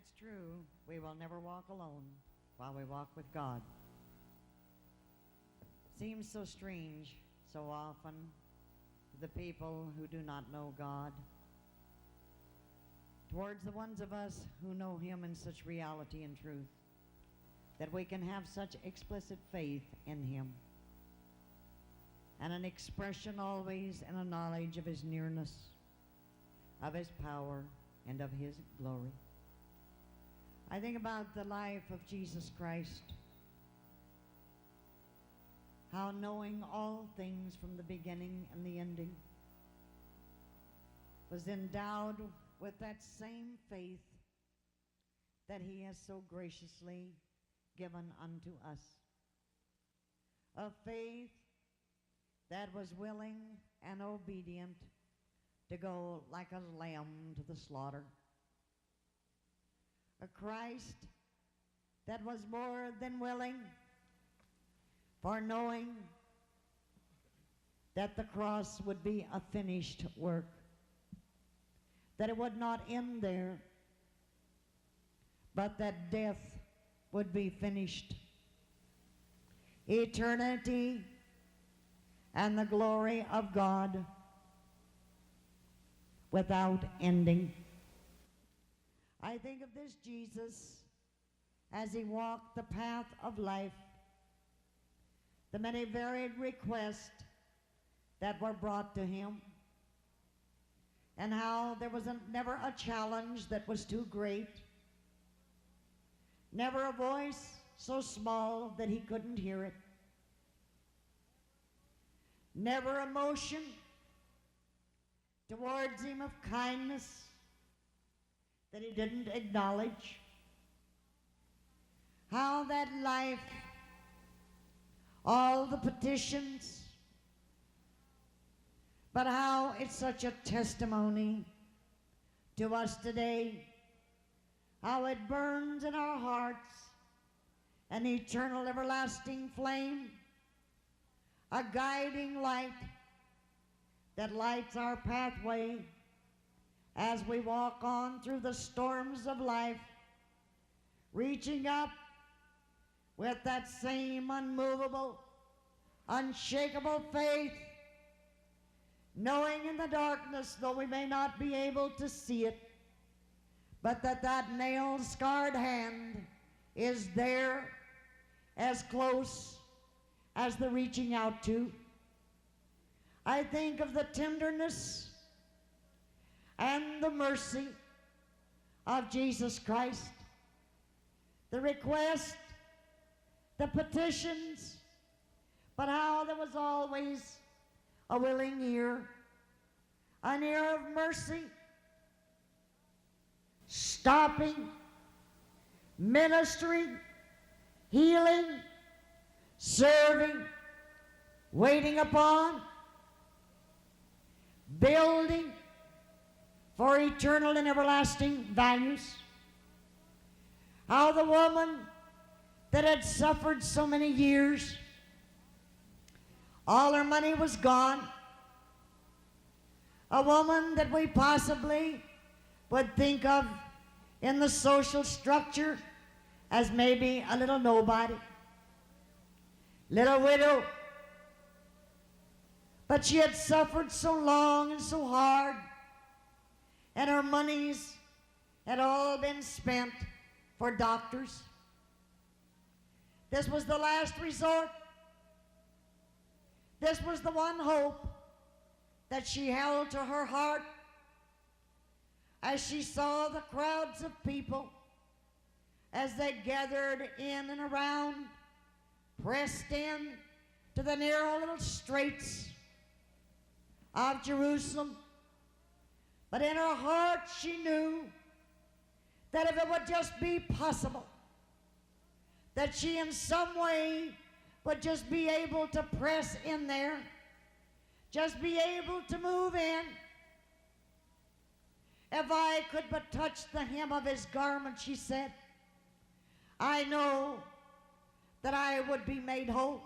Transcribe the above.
That's true. We will never walk alone while we walk with God. Seems so strange so often to the people who do not know God, towards the ones of us who know Him in such reality and truth, that we can have such explicit faith in Him and an expression always and a knowledge of His nearness, of His power, and of His glory. I think about the life of Jesus Christ, how knowing all things from the beginning and the ending was endowed with that same faith that He has so graciously given unto us. A faith that was willing and obedient to go like a lamb to the slaughter. A Christ that was more than willing, for knowing that the cross would be a finished work, that it would not end there, but that death would be finished. Eternity and the glory of God without ending. I think of this Jesus as He walked the path of life, the many varied requests that were brought to Him, and how there was never a challenge that was too great, never a voice so small that He couldn't hear it, never emotion towards Him of kindness that He didn't acknowledge. How that life, all the petitions, but how it's such a testimony to us today, how it burns in our hearts, an eternal everlasting flame, a guiding light that lights our pathway as we walk on through the storms of life, reaching up with that same unmovable, unshakable faith, knowing in the darkness, though we may not be able to see it, but that nail-scarred hand is there, as close as the reaching out to. I think of the tenderness and the mercy of Jesus Christ, the request, the petitions, but how there was always a willing ear, an ear of mercy, stopping, ministering, healing, serving, waiting upon, building for eternal and everlasting values. How the woman that had suffered so many years, all her money was gone, a woman that we possibly would think of in the social structure as maybe a little nobody, little widow, but she had suffered so long and so hard, and her monies had all been spent for doctors. This was the last resort. This was the one hope that she held to her heart as she saw the crowds of people as they gathered in and around, pressed in to the narrow little straits of Jerusalem. But in her heart she knew that if it would just be possible, that she in some way would just be able to press in there, just be able to move in. If I could but touch the hem of His garment, she said, I know that I would be made whole.